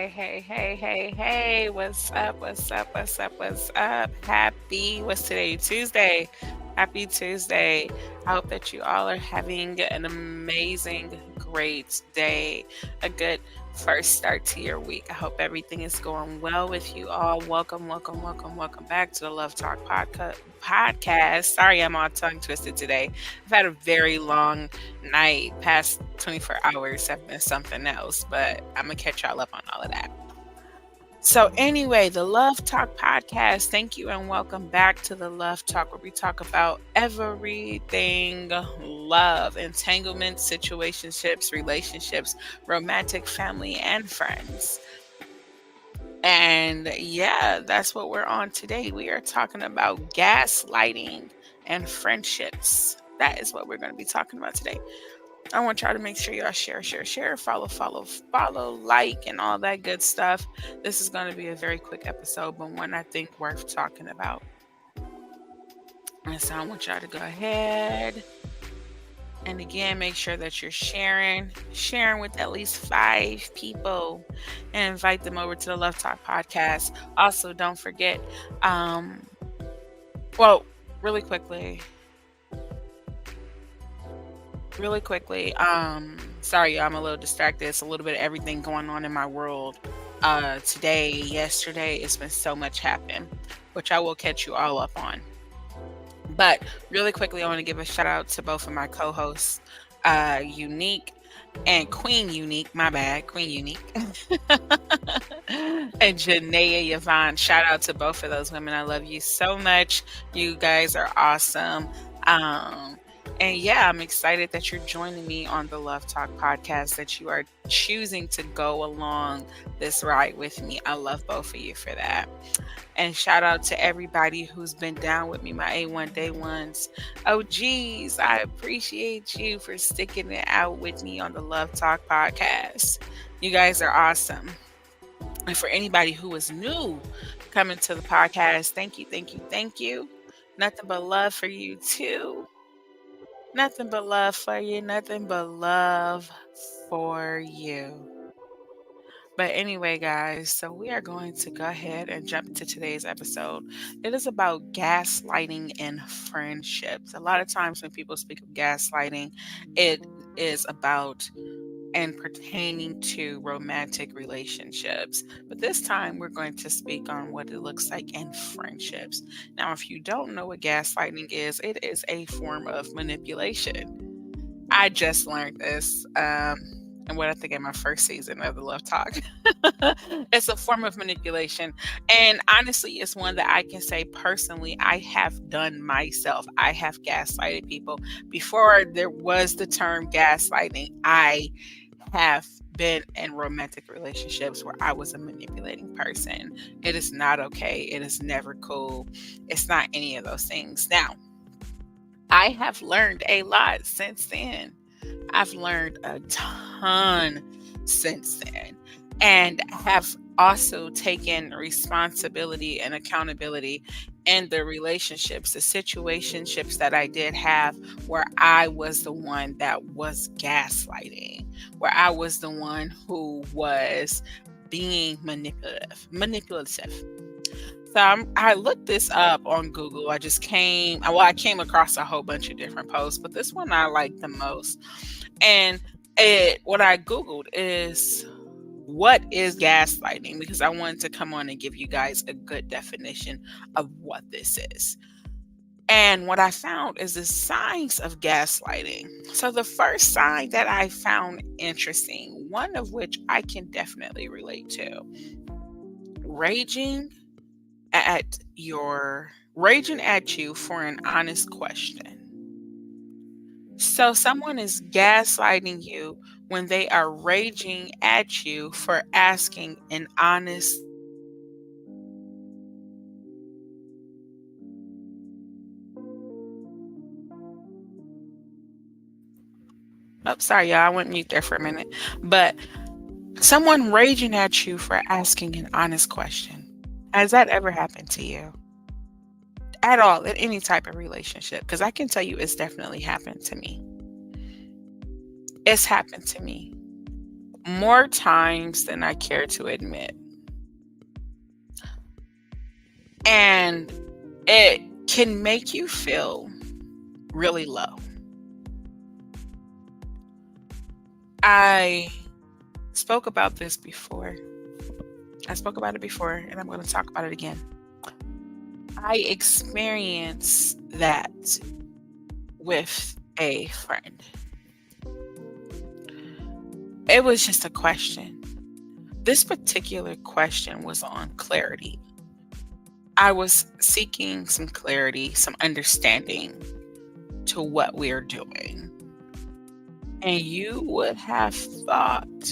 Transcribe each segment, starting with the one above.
Hey. What's up? What's today? Tuesday. Happy Tuesday. I hope that you all are having an amazing, great day, a good first start to your week. I hope everything is going well with you all. Welcome back to the Love Talk podcast. Sorry, I'm all tongue twisted today. I've had a very long night. Past 24 hours have been something else, but I'm gonna catch y'all up on all of that. So, anyway, the Love Talk podcast. Thank you and welcome back to the Love Talk, where we talk about everything love, entanglement, situationships, relationships, romantic, family, and friends. And yeah, that's what we're on today. We are talking about gaslighting and friendships. That is what we're going to be talking about today. I want y'all to make sure y'all share, follow, like, and all that good stuff. This is going to be a very quick episode, but one I think worth talking about. And so I want y'all to go ahead and again make sure that you're sharing with at least 5 people, and invite them over to the Love Talk podcast. Also, don't forget, well, really quickly, sorry, I'm a little distracted. It's a little bit of everything going on in my world. Today, yesterday, it's been so much happen, which I will catch you all up on. But really quickly, I want to give a shout out to both of my co-hosts, Unique and Queen Unique. My bad, Queen Unique. And Janaea Yvonne. Shout out to both of those women. I love you so much. You guys are awesome. Um, and yeah, I'm excited that you're joining me on the Love Talk podcast, that you are choosing to go along this ride with me. I love both of you for that. And shout out to everybody who's been down with me, my A1 Day Ones. Oh, geez, I appreciate you for sticking it out with me on the Love Talk podcast. You guys are awesome. And for anybody who is new coming to the podcast, thank you. Nothing but love for you, too. Nothing but love for you. Nothing but love for you. But anyway, guys, so we are going to go ahead and jump into today's episode. It is about gaslighting in friendships. A lot of times when people speak of gaslighting, it is about and pertaining to romantic relationships. But this time we're going to speak on what it looks like in friendships. Now, if you don't know what gaslighting is, it is a form of manipulation. I just learned this. And what I think in my first season of the Love Talk. It's a form of manipulation. And honestly, it's one that I can say personally, I have done myself. I have gaslighted people. Before there was the term gaslighting, I have been in romantic relationships where I was a manipulating person. It is not okay. It is never cool. It's not any of those things. Now, I have learned a lot since then. I've learned a ton since then, and have also taken responsibility and accountability in the relationships, the situationships that I did have, where I was the one that was gaslighting, where I was the one who was being manipulative. So I looked this up on Google. I came across a whole bunch of different posts, but this one I like the most. And what I Googled is, what is gaslighting? Because I wanted to come on and give you guys a good definition of what this is. And what I found is the signs of gaslighting. So the first sign that I found interesting, one of which I can definitely relate to, raging raging at you for an honest question. So someone is gaslighting you when they are raging at you for asking an honest. Oh, sorry, y'all. I went mute there for a minute. But someone raging at you for asking an honest question. Has that ever happened to you? At all, in any type of relationship? Because I can tell you it's definitely happened to me. It's happened to me. more times than I care to admit. And it can make you feel really low. I spoke about this before. I spoke about it before, and I'm going to talk about it again. I experienced that with a friend. It was just a question. This particular question was on clarity. I was seeking some clarity, some understanding to what we're doing. And you would have thought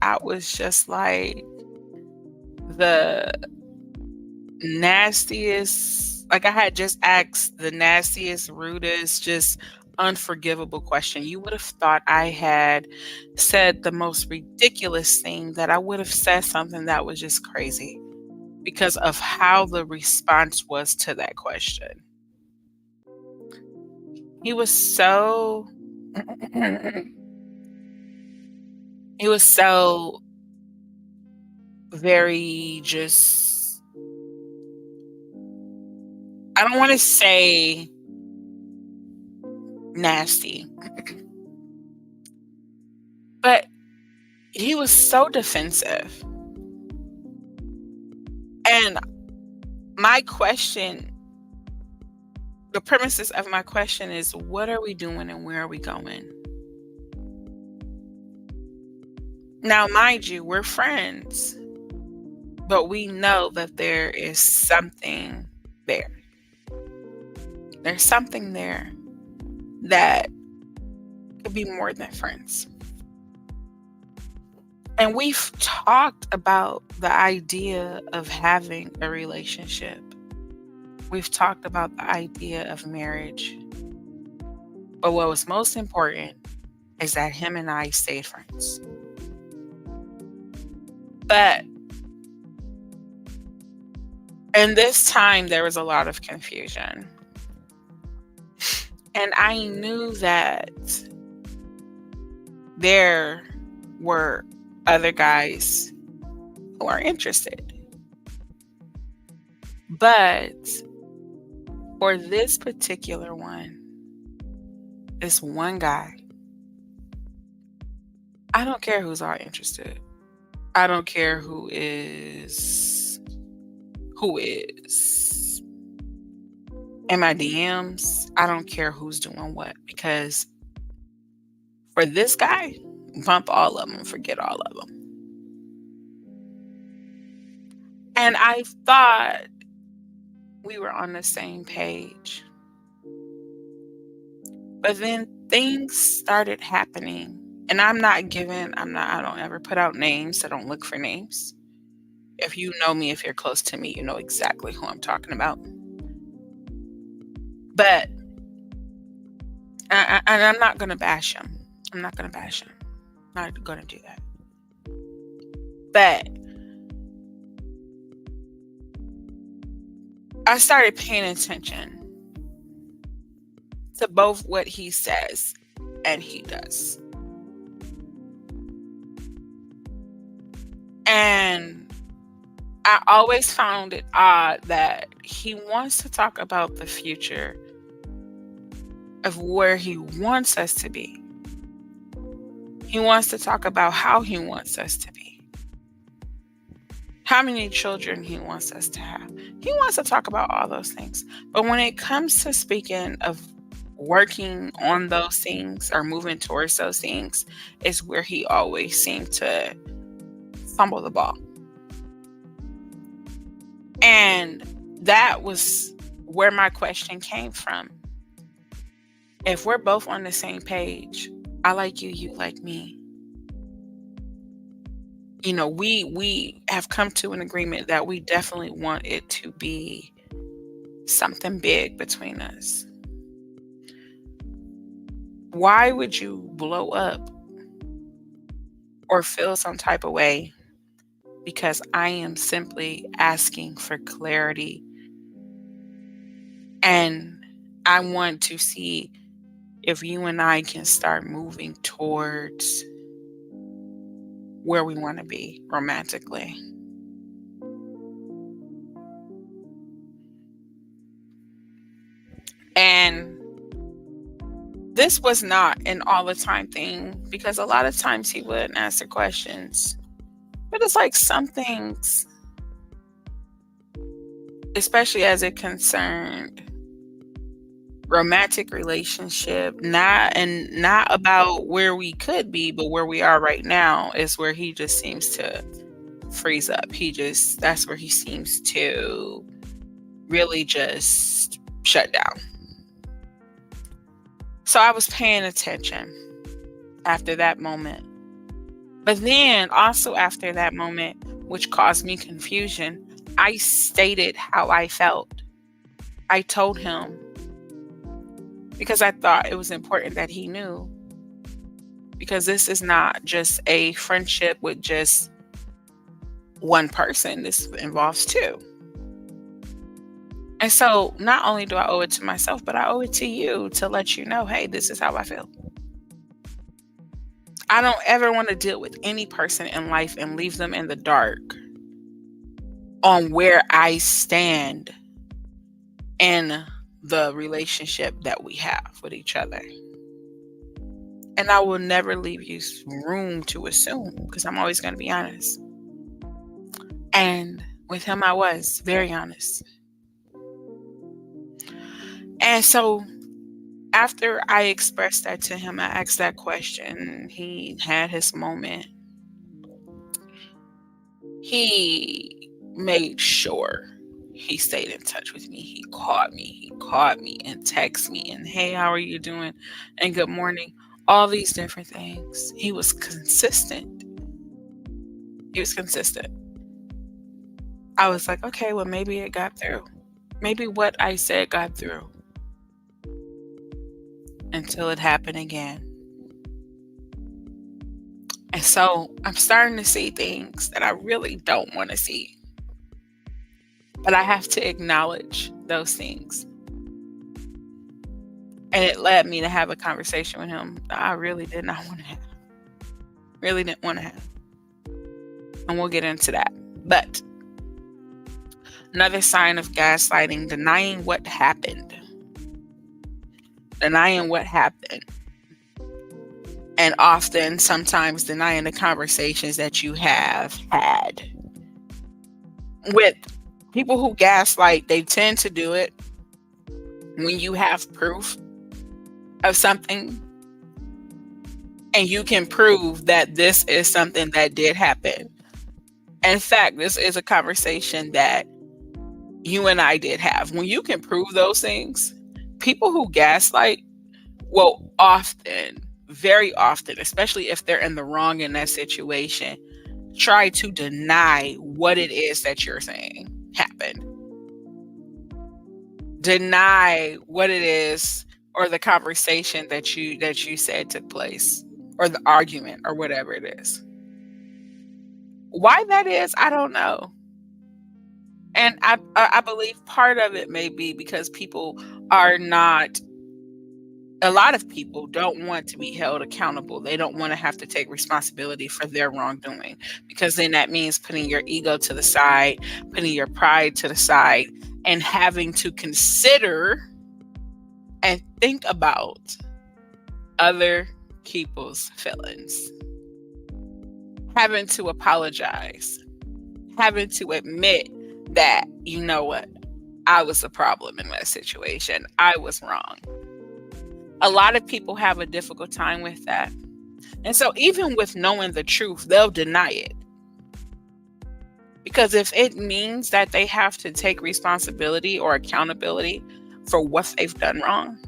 I was just like the nastiest, like I had just asked the nastiest, rudest, just unforgivable question. You would have thought I had said the most ridiculous thing, that I would have said something that was just crazy because of how the response was to that question. He was so he was so very just, I don't want to say nasty, but he was so defensive. And my question, the premises of my question is, what are we doing and where are we going? Now, mind you, we're friends, but we know that there is something there. There's something there that could be more than friends. And we've talked about the idea of having a relationship. We've talked about the idea of marriage. But what was most important is that him and I stayed friends. But in this time, there was a lot of confusion. And I knew that there were other guys who are interested. But for this particular one, this one guy, I don't care who's all interested. I don't care who is in my DMs. I don't care who's doing what, because for this guy, bump all of them, forget all of them. And I thought we were on the same page. But then things started happening. And I don't ever put out names. I don't look for names. If you know me, if you're close to me, you know exactly who I'm talking about. But, and I'm not going to bash him. I'm not going to bash him. I'm not going to do that. But I started paying attention to both what he says and he does. And I always found it odd that he wants to talk about the future of where he wants us to be. He wants to talk about how he wants us to be, how many children he wants us to have. He wants to talk about all those things. But when it comes to speaking of working on those things or moving towards those things, is where he always seemed to fumble the ball. And that was where my question came from. If we're both on the same page, I like you, you like me. You know, we have come to an agreement that we definitely want it to be something big between us. Why would you blow up or feel some type of way because I am simply asking for clarity, and I want to see if you and I can start moving towards where we want to be romantically. And this was not an all the time thing because a lot of times he wouldn't answer questions. But it's like some things, especially as it concerned romantic relationship, not about where we could be, but where we are right now, is where he just seems to freeze up. That's where he seems to really just shut down. So I was paying attention after that moment. But then also after that moment, which caused me confusion, I stated how I felt. I told him because I thought it was important that he knew. Because this is not just a friendship with just one person, this involves two. And so not only do I owe it to myself, but I owe it to you to let you know, hey, this is how I feel. I don't ever want to deal with any person in life and leave them in the dark on where I stand in the relationship that we have with each other. And I will never leave you room to assume because I'm always going to be honest. And with him, I was very honest. And so after I expressed that to him, I asked that question. He had his moment. He made sure he stayed in touch with me. He called me and texted me and, hey, how are you doing? And good morning. All these different things. He was consistent. I was like, okay, well, maybe it got through. Maybe what I said got through. Until it happened again. And so I'm starting to see things that I really don't want to see. But I have to acknowledge those things. And it led me to have a conversation with him that I really did not want to have. Really didn't want to have. And we'll get into that. But another sign of gaslighting, denying what happened. And often, sometimes denying the conversations that you have had. With people who gaslight, they tend to do it when you have proof of something and you can prove that this is something that did happen. In fact, this is a conversation that you and I did have. When you can prove those things, people who gaslight will often, very often, especially if they're in the wrong in that situation, try to deny what it is that you're saying happened. Deny what it is or the conversation that you said took place or the argument or whatever it is. Why that is, I don't know. And I believe part of it may be because a lot of people don't want to be held accountable. They don't want to have to take responsibility for their wrongdoing because then that means putting your ego to the side, putting your pride to the side, and having to consider and think about other people's feelings. Having to apologize, having to admit that, you know what, I was the problem in that situation. I was wrong. A lot of people have a difficult time with that. And so even with knowing the truth, they'll deny it. Because if it means that they have to take responsibility or accountability for what they've done wrong,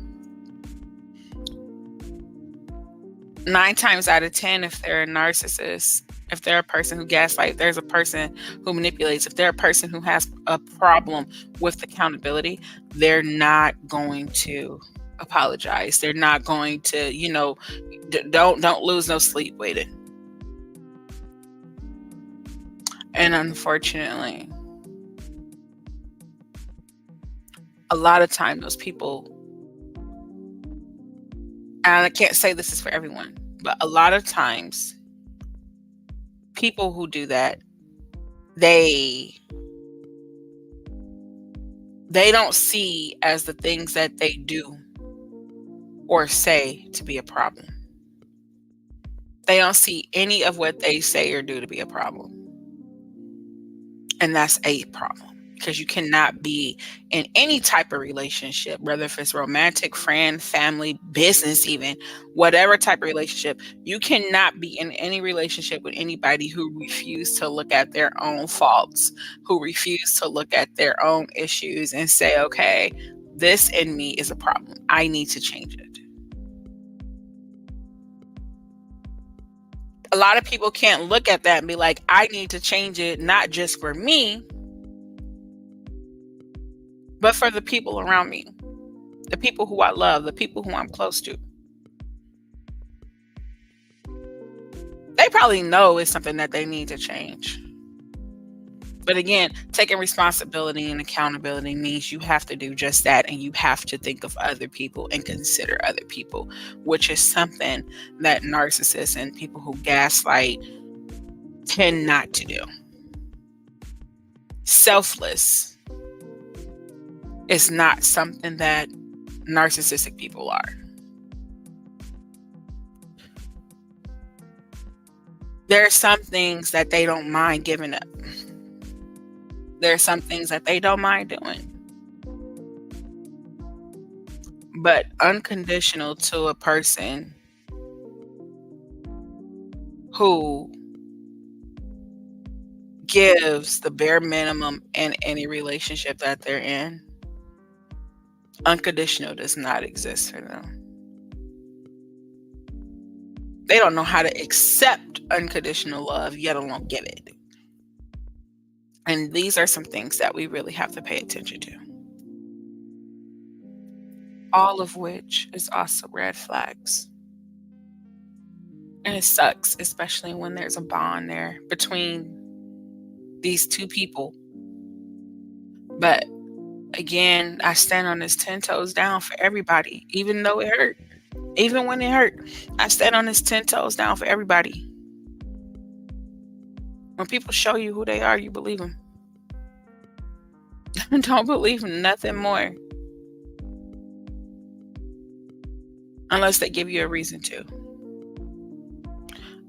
9 times out of 10, if they're a narcissist, if they're a person who gaslights, there's a person who manipulates, if they're a person who has a problem with accountability, they're not going to apologize. They're not going to, don't lose no sleep waiting. And unfortunately, a lot of time those people and I can't say this is for everyone, but a lot of times people who do that, they don't see as the things that they do or say to be a problem. They don't see any of what they say or do to be a problem. And that's a problem, because you cannot be in any type of relationship, whether if it's romantic, friend, family, business, even whatever type of relationship, you cannot be in any relationship with anybody who refuse to look at their own faults, who refuse to look at their own issues and say, okay, this in me is a problem. I need to change it. A lot of people can't look at that and be like, I need to change it, not just for me, but for the people around me, the people who I love, the people who I'm close to. They probably know it's something that they need to change. But again, taking responsibility and accountability means you have to do just that, and you have to think of other people and consider other people, which is something that narcissists and people who gaslight tend not to do. Selfless is not something that narcissistic people are. There are some things that they don't mind giving up. There are some things that they don't mind doing. But unconditional to a person who gives the bare minimum in any relationship that they're in, unconditional does not exist for them. They don't know how to accept unconditional love, yet alone give it. And these are some things that we really have to pay attention to. All of which is also red flags. And it sucks, especially when there's a bond there between these two people. But again, I stand on this 10 toes down for everybody, even though it hurt. Even when it hurt, I stand on this 10 toes down for everybody. When people show you who they are, you believe them. Don't believe nothing more. Unless they give you a reason to.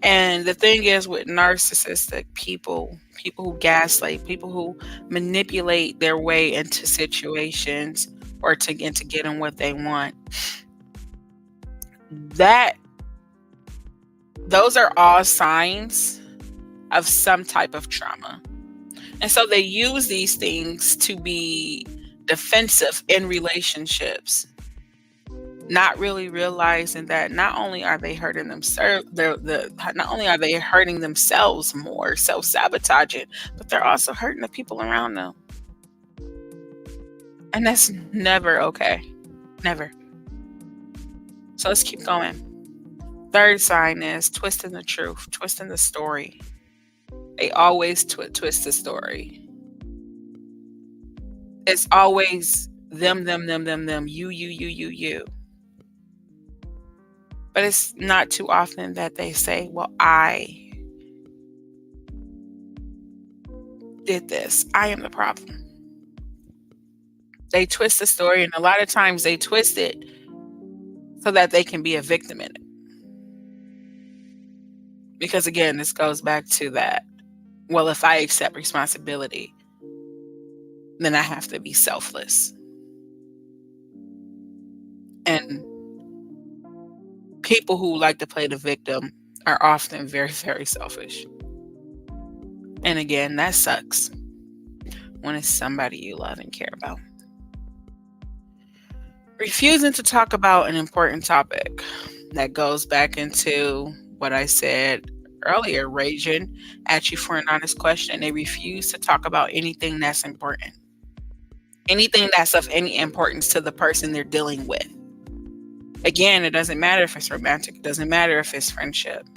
And the thing is with narcissistic people, people who gaslight, people who manipulate their way into situations or to get them what they want, those are all signs of some type of trauma. And so they use these things to be defensive in relationships, not really realizing that not only are they hurting themselves, not only are they hurting themselves more, self-sabotaging, but they're also hurting the people around them. And that's never okay. Never. So let's keep going. Third sign is twisting the truth, twisting the story. They always twist the story. It's always them, you. But it's not too often that they say, well, I did this. I am the problem. They twist the story, and a lot of times they twist it so that they can be a victim in it. Because again, this goes back to that, well, if I accept responsibility, then I have to be selfless. And people who like to play the victim are often very, very selfish. And again, that sucks when it's somebody you love and care about. Refusing to talk about an important topic. That goes back into what I said earlier, raging at you for an honest question. They refuse to talk about anything that's important. Anything that's of any importance to the person they're dealing with. Again, it doesn't matter if it's romantic. It doesn't matter if it's friendship.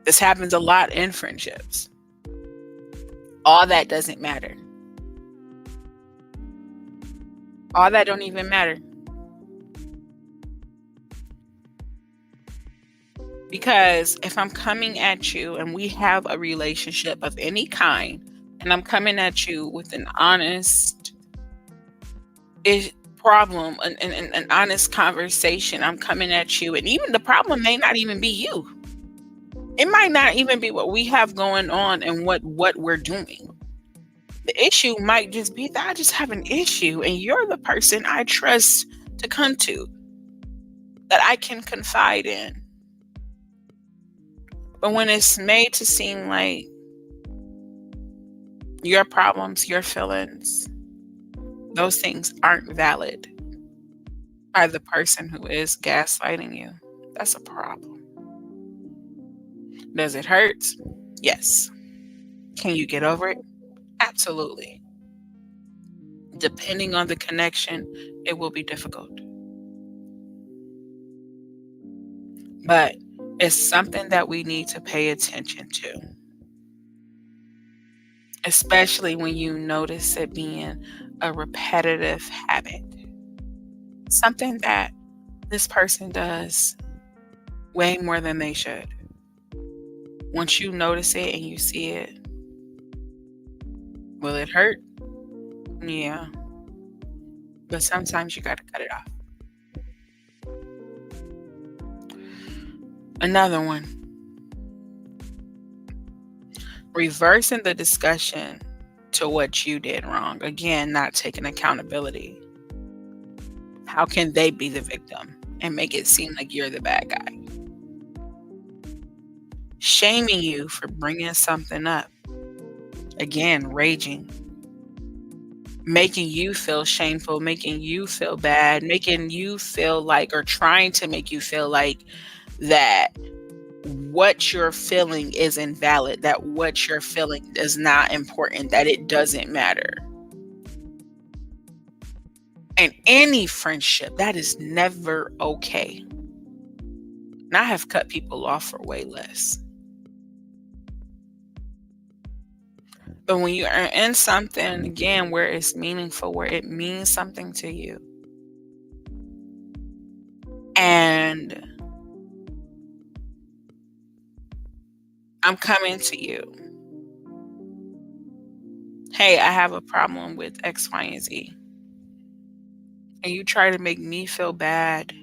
This happens a lot in friendships. All that doesn't matter. All that don't even matter. Because if I'm coming at you and we have a relationship of any kind, and I'm coming at you with an honest problem, an honest conversation, I'm coming at you, and even the problem may not even be you. It might not even be what we have going on and what we're doing. The issue might just be that I just have an issue, and you're the person I trust to come to, that I can confide in. But when it's made to seem like your problems, your feelings, those things aren't valid by the person who is gaslighting you, that's a problem. Does it hurt? Yes. Can you get over it? Absolutely. Depending on the connection, it will be difficult. But it's something that we need to pay attention to, especially when you notice it being a repetitive habit. Something that this person does way more than they should. Once you notice it and you see it, will it hurt? Yeah. But sometimes you got to cut it off. Another one. Reversing the discussion to what you did wrong. Again, not taking accountability. How can they be the victim and make it seem like you're the bad guy? Shaming you for bringing something up. Again, raging. Making you feel shameful, making you feel bad, making you feel like, or trying to make you feel like that what you're feeling is invalid, that what you're feeling is not important, that it doesn't matter. And any friendship, that is never okay. And I have cut people off for way less. But when you are in something, again, where it's meaningful, where it means something to you, and I'm coming to you, hey, I have a problem with X, Y, and Z, and you try to make me feel bad,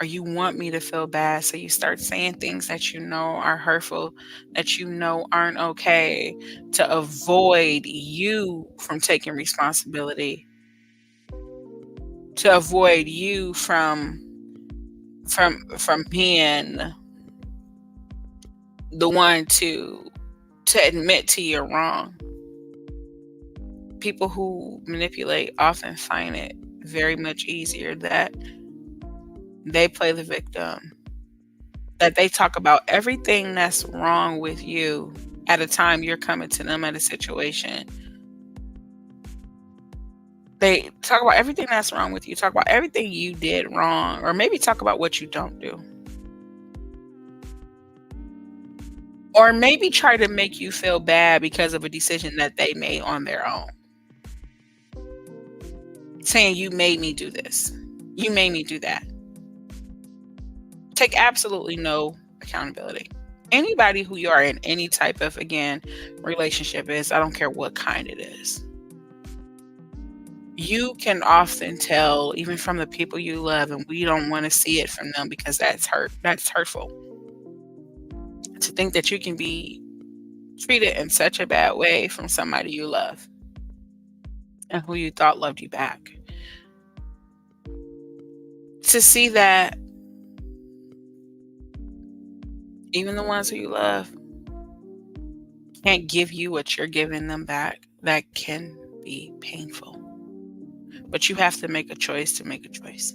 or you want me to feel bad, so you start saying things that you know are hurtful, that you know aren't okay, to avoid you from taking responsibility, to avoid you from being the one to admit to your wrong. People who manipulate often find it very much easier that they play the victim, that they talk about everything that's wrong with you at a time you're coming to them at a situation. They talk about everything that's wrong with you, talk about everything you did wrong, or maybe talk about what you don't do. Or maybe try to make you feel bad because of a decision that they made on their own. Saying, you made me do this. You made me do that. Take absolutely no accountability. Anybody who you are in any type of, again, relationship is, I don't care what kind it is. You can often tell, even from the people you love, and we don't want to see it from them because that's hurtful. To think that you can be treated in such a bad way from somebody you love and who you thought loved you back. To see that even the ones who you love can't give you what you're giving them back, that can be painful. But you have to make a choice to make a choice.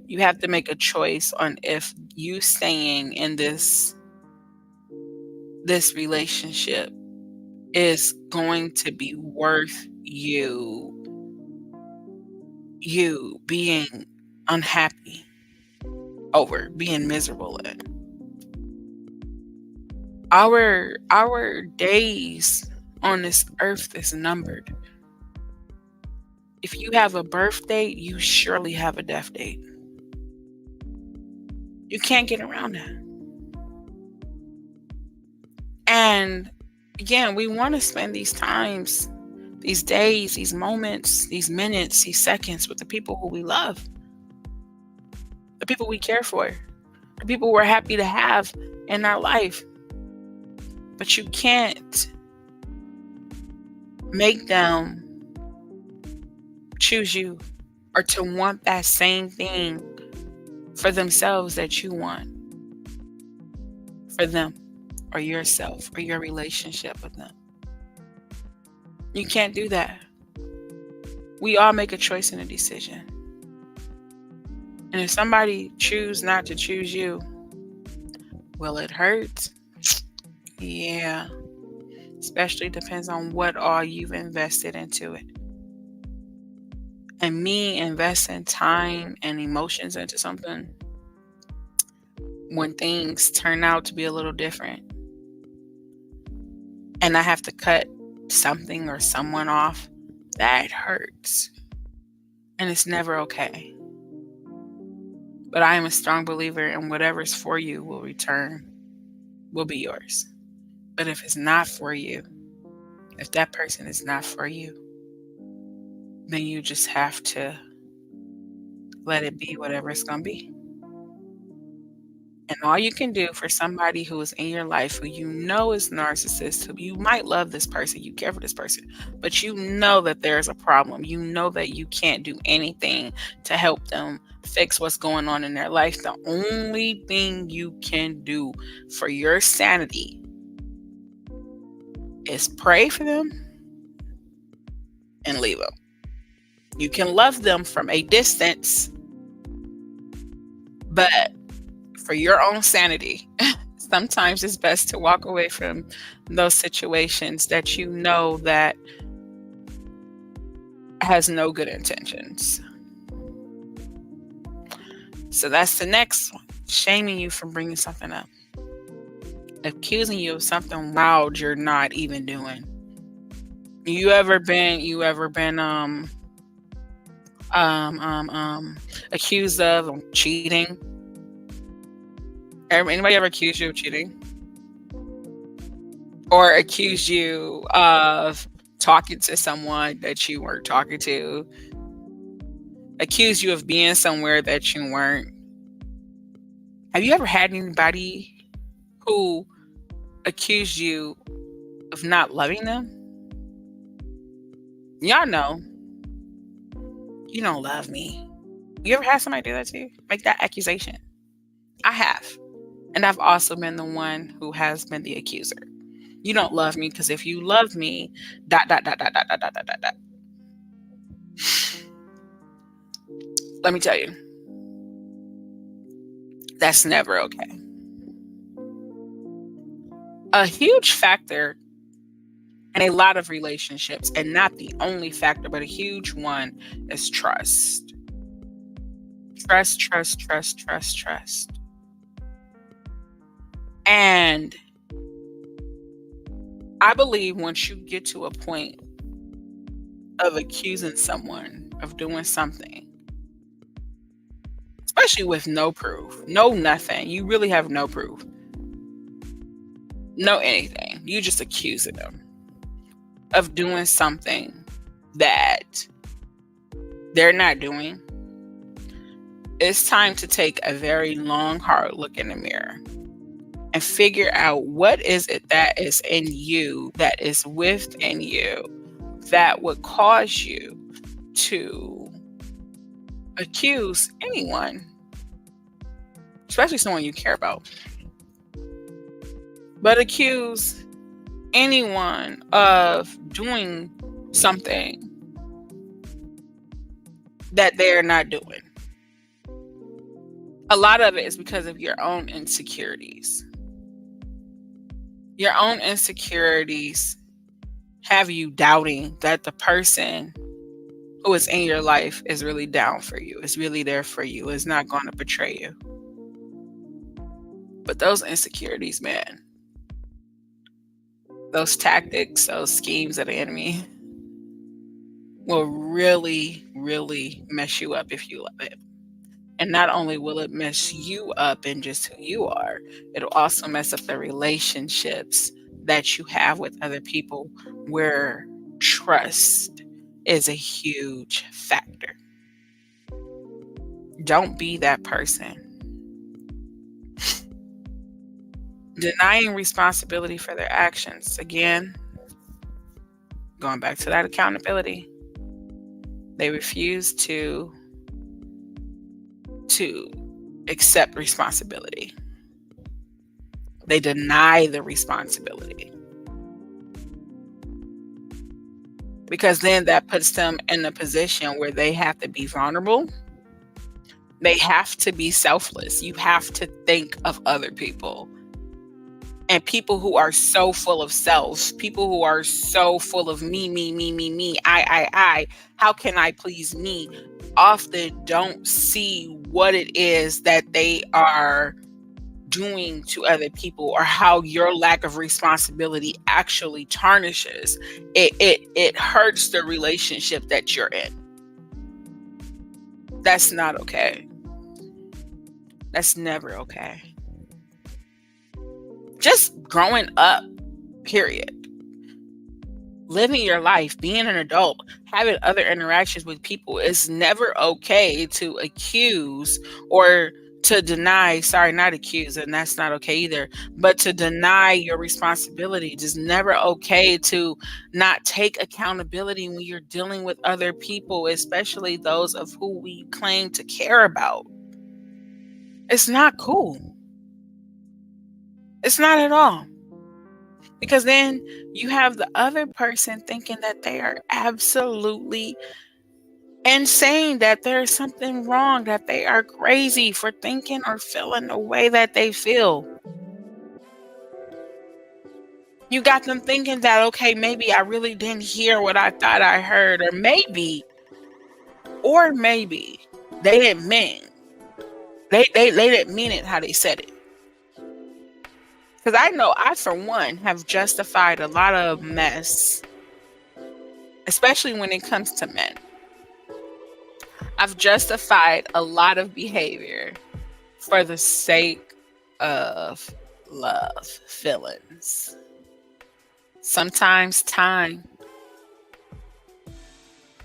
You have to make a choice on if you staying in this relationship is going to be worth you being unhappy over, being miserable in. Our days on this earth is numbered. If you have a birth date, you surely have a death date. You can't get around that. And again, we want to spend these times, these days, these moments, these minutes, these seconds with the people who we love, the people we care for, the people we're happy to have in our life. But you can't make them choose you or to want that same thing for themselves that you want for them or yourself or your relationship with them. You can't do that. We all make a choice and a decision. And if somebody choose not to choose you, will it hurt? Yeah. Especially depends on what all you've invested into it. And me investing time and emotions into something, when things turn out to be a little different and I have to cut something or someone off, that hurts. And it's never okay. But I am a strong believer in whatever's for you will return, will be yours. But if it's not for you, if that person is not for you, then you just have to let it be whatever it's going to be. And all you can do for somebody who is in your life who you know is narcissist, who you might love this person, you care for this person, but you know that there's a problem. You know that you can't do anything to help them fix what's going on in their life. The only thing you can do for your sanity is pray for them and leave them. You can love them from a distance, but for your own sanity, sometimes it's best to walk away from those situations that you know that has no good intentions. So that's the next one. Shaming you for bringing something up. Accusing you of something wild you're not even doing. You ever been accused of cheating? Anybody ever accused you of cheating? Or accused you of talking to someone that you weren't talking to? Accused you of being somewhere that you weren't? Have you ever had anybody who accused you of not loving them? Y'all know you don't love me. You ever had somebody do that to you? Make that accusation? I have. And I've also been the one who has been the accuser. You don't love me because if you love me, ... Let me tell you, that's never okay. A huge factor in a lot of relationships, and not the only factor, but a huge one, is trust. Trust. And I believe once you get to a point of accusing someone of doing something, especially with no proof, no nothing, you really have no proof, no anything, you just accusing them of doing something that they're not doing, it's time to take a very long, hard look in the mirror and figure out what is it that is in you, that is within you, that would cause you to accuse anyone, especially someone you care about, but accuse anyone of doing something that they're not doing. A lot of it is because of your own insecurities. Your own insecurities have you doubting that the person who is in your life is really down for you, is really there for you, is not going to betray you. But those insecurities, man, those tactics, those schemes of the enemy will really, really mess you up if you let it. And not only will it mess you up in just who you are, it'll also mess up the relationships that you have with other people where trust is a huge factor. Don't be that person. Denying responsibility for their actions. Again, going back to that accountability. They refuse to accept responsibility. They deny the responsibility. Because then that puts them in a position where they have to be vulnerable. They have to be selfless. You have to think of other people. And people who are so full of self, people who are so full of me, I, how can I please me, often don't see what it is that they are doing to other people, or how your lack of responsibility actually tarnishes it hurts the relationship that you're in. That's not okay. That's never okay. Just growing up, period. Living your life, being an adult, having other interactions with people, is never okay to accuse or to deny, sorry, not accuse, and that's not okay either, but to deny your responsibility. It is never okay to not take accountability when you're dealing with other people, especially those of who we claim to care about. It's not cool. It's not at all. Because then you have the other person thinking that they are absolutely insane, that there's something wrong, that they are crazy for thinking or feeling the way that they feel. You got them thinking that, okay, maybe I really didn't hear what I thought I heard, or maybe they didn't mean they didn't mean it how they said it. Because I know I, for one, have justified a lot of mess, especially when it comes to men. I've justified a lot of behavior for the sake of love, feelings. Sometimes time.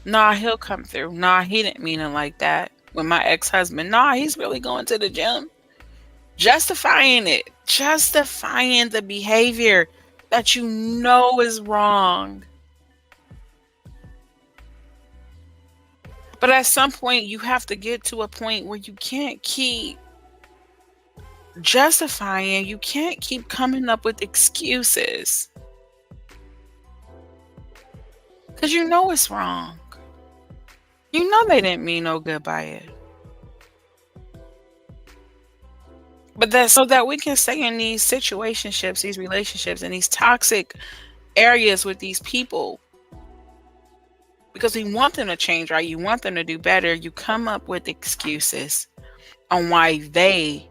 Nah, he'll come through. Nah, he didn't mean it like that. With my ex-husband, nah, he's really going to the gym. Justifying it. Justifying the behavior that you know is wrong. But at some point, you have to get to a point where you can't keep justifying. You can't keep coming up with excuses. Because you know it's wrong. You know they didn't mean no good by it. But that's so that we can stay in these situationships, these relationships, and these toxic areas with these people. Because we want them to change, right? You want them to do better. You come up with excuses on why they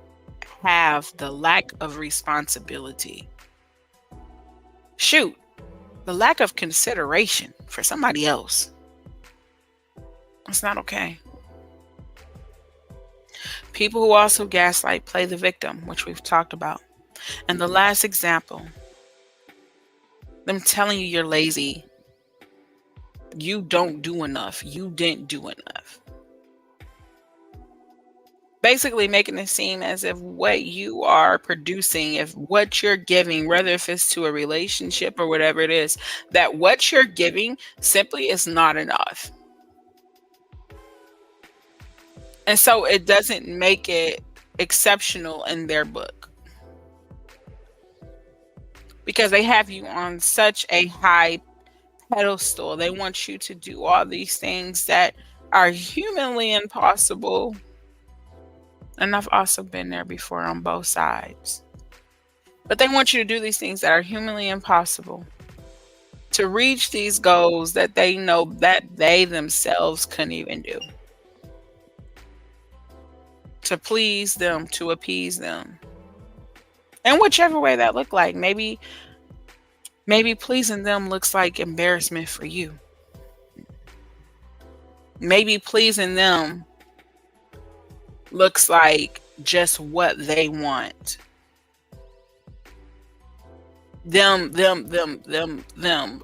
have the lack of responsibility. Shoot, the lack of consideration for somebody else. It's not okay. People who also gaslight play the victim, which we've talked about. And the last example, them telling you you're lazy. You don't do enough. You didn't do enough. Basically making it seem as if what you are producing, if what you're giving, whether if it's to a relationship or whatever it is, that what you're giving simply is not enough. And so it doesn't make it exceptional in their book. Because they have you on such a high pedestal. They want you to do all these things that are humanly impossible. And I've also been there before on both sides. But they want you to do these things that are humanly impossible, to reach these goals that they know that they themselves couldn't even do. To please them, to appease them. And whichever way that looked like, maybe pleasing them looks like embarrassment for you. Maybe pleasing them looks like just what they want. Them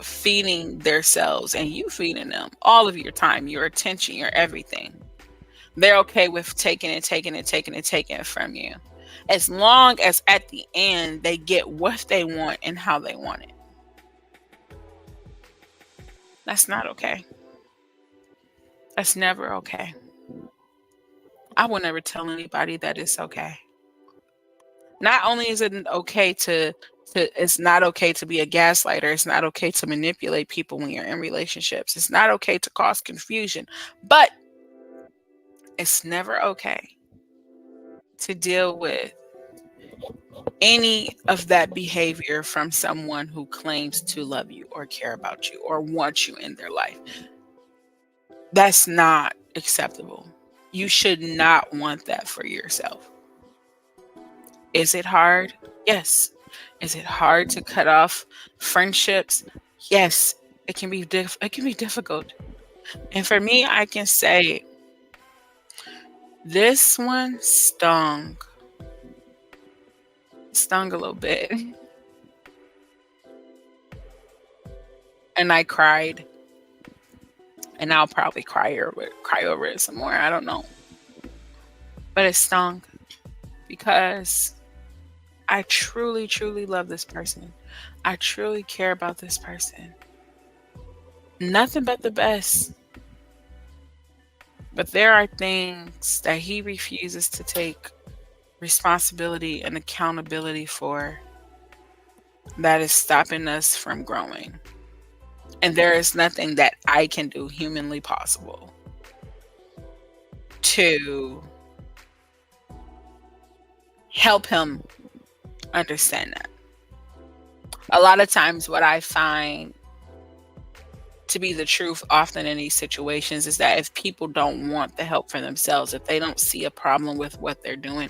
feeding themselves and you feeding them all of your time, your attention, your everything. They're okay with taking it, taking it, taking it, taking it from you. As long as at the end they get what they want and how they want it. That's not okay. That's never okay. I will never tell anybody that it's okay. Not only is it okay to it's not okay to be a gaslighter, it's not okay to manipulate people when you're in relationships. It's not okay to cause confusion, but it's never okay to deal with any of that behavior from someone who claims to love you or care about you or want you in their life. That's not acceptable. You should not want that for yourself. Is it hard? Yes. Is it hard to cut off friendships? Yes. It can be difficult. And for me, I can say this one stung a little bit. And I cried. And I'll probably cry over it some more. I don't know. But it stung because I truly, truly love this person. I truly care about this person. Nothing but the best. But there are things that he refuses to take responsibility and accountability for that is stopping us from growing. And there is nothing that I can do humanly possible to help him understand that. A lot of times, what I find to be the truth often in these situations is that if people don't want the help for themselves, if they don't see a problem with what they're doing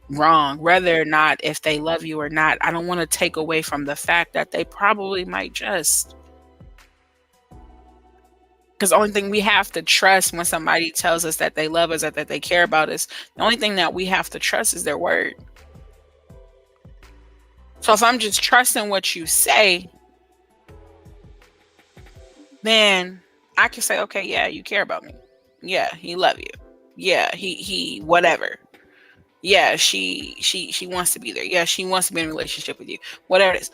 wrong, whether or not if they love you or not, I don't want to take away from the fact that they probably might just. Because the only thing we have to trust when somebody tells us that they love us or that they care about us, the only thing that we have to trust is their word. So if I'm just trusting what you say, then I can say, okay, yeah, you care about me. Yeah, he love you. Yeah, he whatever. Yeah, she wants to be there. Yeah, she wants to be in a relationship with you. Whatever it is.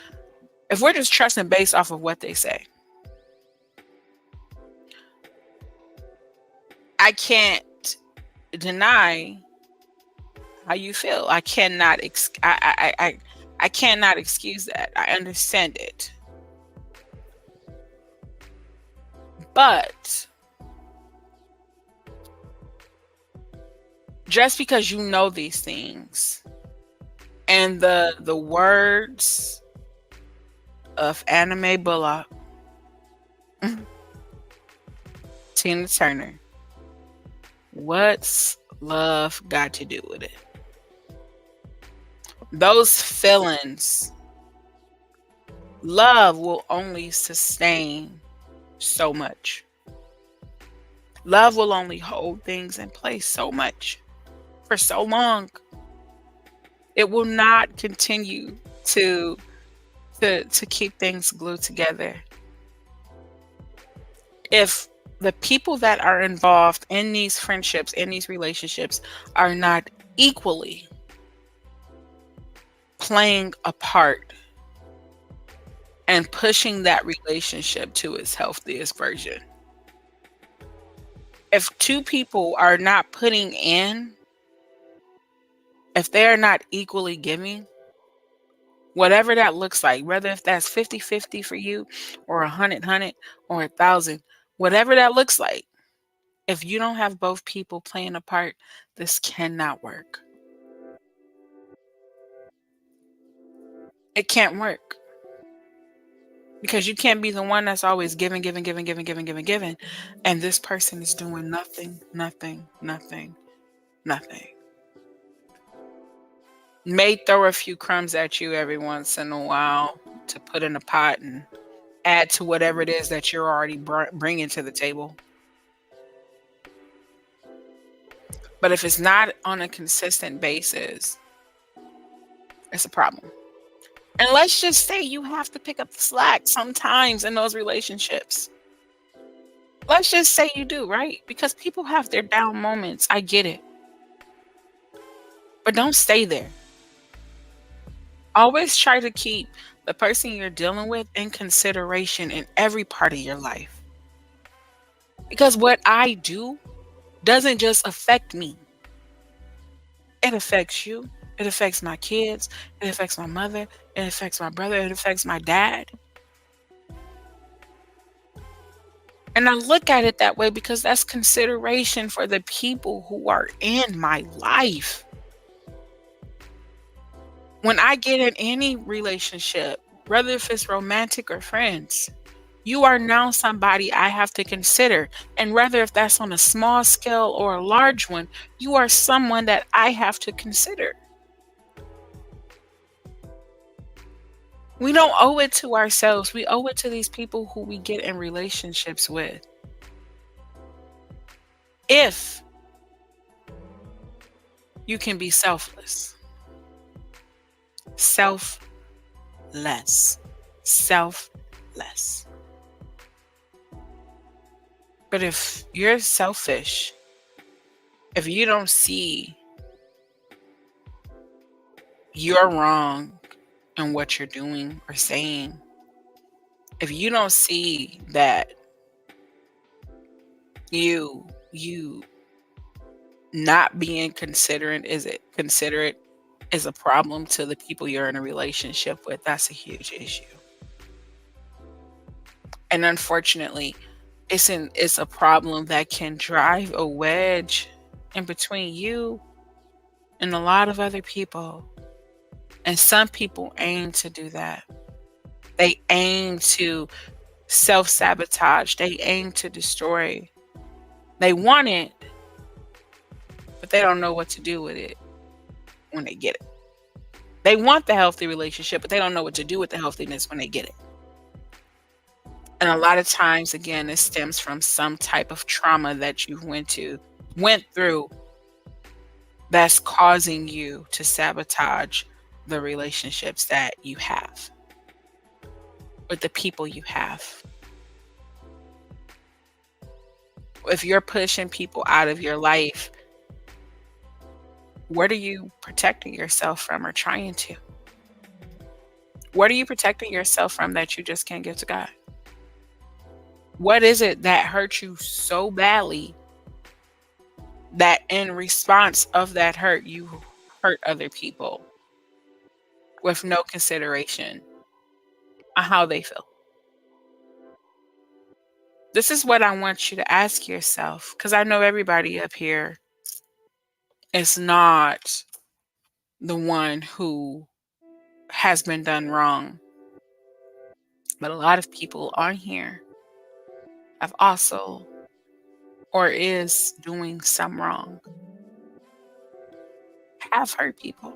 If we're just trusting based off of what they say, I can't deny how you feel. I cannot I cannot excuse that. I understand it. But just because you know these things and the words of Anime Bullock, Tina Turner, what's love got to do with it? Those feelings, love will only sustain so much. Love will only hold things in place so much for so long. It will not continue to to keep things glued together. If the people that are involved in these friendships, in these relationships, are not equally playing a part and pushing that relationship to its healthiest version. If two people are not putting in, if they're not equally giving, whatever that looks like, whether if that's 50-50 for you or 100 or 1,000, whatever that looks like, if you don't have both people playing a part, this cannot work. It can't work because you can't be the one that's always giving, giving, giving, giving, giving, giving, giving, and this person is doing nothing, nothing, nothing, nothing. May throw a few crumbs at you every once in a while to put in a pot and add to whatever it is that you're already bringing to the table. But if it's not on a consistent basis, it's a problem. And let's just say you have to pick up the slack sometimes in those relationships. Let's just say you do, right? Because people have their down moments. I get it. But don't stay there. Always try to keep the person you're dealing with in consideration in every part of your life. Because what I do doesn't just affect me, it affects you. It affects my kids. It affects my mother. It affects my brother. It affects my dad. And I look at it that way because that's consideration for the people who are in my life. When I get in any relationship, whether if it's romantic or friends, you are now somebody I have to consider. And whether if that's on a small scale or a large one, you are someone that I have to consider. We don't owe it to ourselves. We owe it to these people who we get in relationships with. If you can be selfless, selfless, selfless. But if you're selfish, if you don't see you're wrong in what you're doing or saying, if you don't see that you not being considerate is a problem to the people you're in a relationship with, that's a huge issue. And unfortunately, it's a problem that can drive a wedge in between you and a lot of other people. And some people aim to do that. They aim to self-sabotage. They aim to destroy. They want it, but they don't know what to do with it when they get it. They want the healthy relationship, but they don't know what to do with the healthiness when they get it. And a lot of times, again, it stems from some type of trauma that you went through that's causing you to sabotage the relationships that you have with the people you have. If you're pushing people out of your life, what are you protecting yourself from or trying to? What are you protecting yourself from that you just can't give to God? What is it that hurt you so badly that in response of that hurt, you hurt other people with no consideration on how they feel? This is what I want you to ask yourself, because I know everybody up here is not the one who has been done wrong. But a lot of people on here have also or is doing some wrong, have hurt people.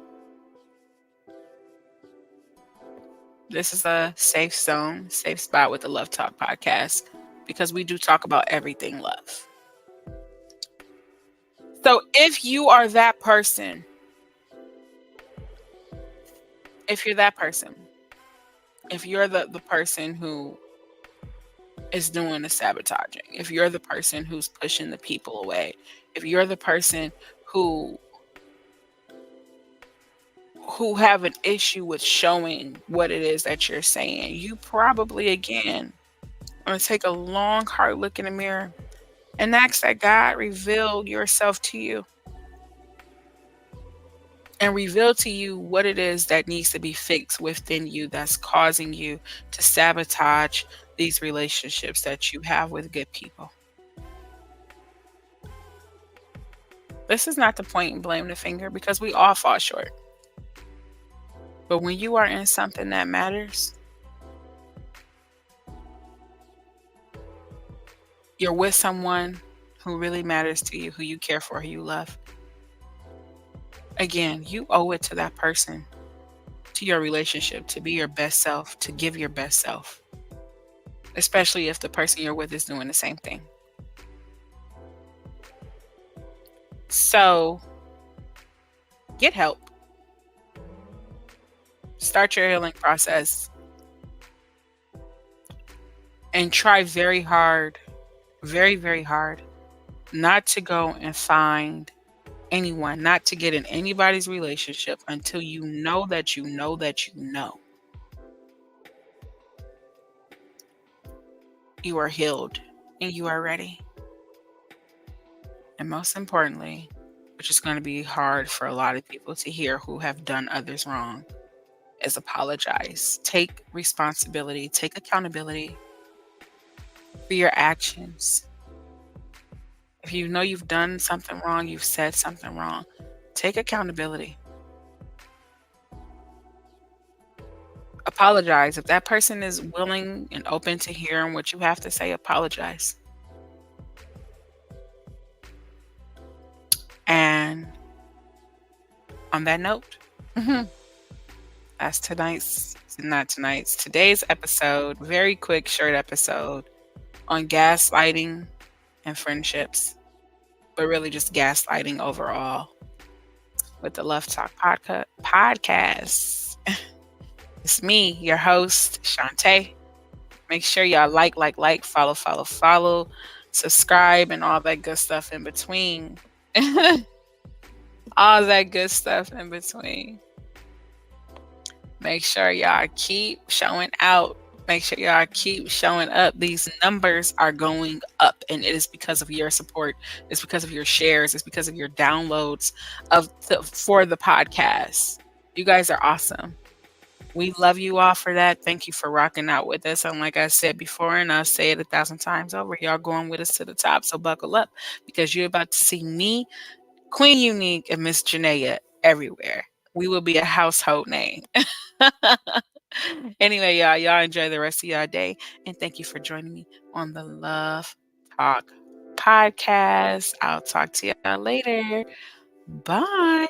This is a safe zone, safe spot with the Love Talk podcast because we do talk about everything love. So if you are that person, if you're that person, if you're the person who is doing the sabotaging, if you're the person who's pushing the people away, if you're the person who have an issue with showing what it is that you're saying, you probably, again, want to take a long, hard look in the mirror and ask that God reveal yourself to you and reveal to you what it is that needs to be fixed within you that's causing you to sabotage these relationships that you have with good people. This is not to point and blame the finger because we all fall short. But when you are in something that matters, you're with someone who really matters to you, who you care for, who you love. Again, you owe it to that person, to your relationship, to be your best self, to give your best self, especially if the person you're with is doing the same thing. So get help. Start your healing process and try very hard, very, very hard, not to go and find anyone, not to get in anybody's relationship until you know that you know that you know you are healed and you are ready. And most importantly, which is going to be hard for a lot of people to hear who have done others wrong, is apologize. Take responsibility, take accountability for your actions. If you know you've done something wrong, you've said something wrong, take accountability. Apologize. If that person is willing and open to hearing what you have to say, apologize. And on that note, that's today's episode. Very quick, short episode on gaslighting and friendships, but really just gaslighting overall with the Love Talk podcast. It's me, your host, Shantae. Make sure y'all like, follow, subscribe, and all that good stuff in between. All that good stuff in between. Make sure y'all keep showing out. Make sure y'all keep showing up. These numbers are going up, and it is because of your support. It's because of your shares. It's because of your downloads for the podcast. You guys are awesome. We love you all for that. Thank you for rocking out with us. And like I said before, and I'll say it 1,000 times over, y'all going with us to the top. So buckle up because you're about to see me, Queen Unique, and Miss Janaea everywhere. We will be a household name. Anyway, y'all enjoy the rest of your day. And thank you for joining me on the Love Talk podcast. I'll talk to y'all later. Bye.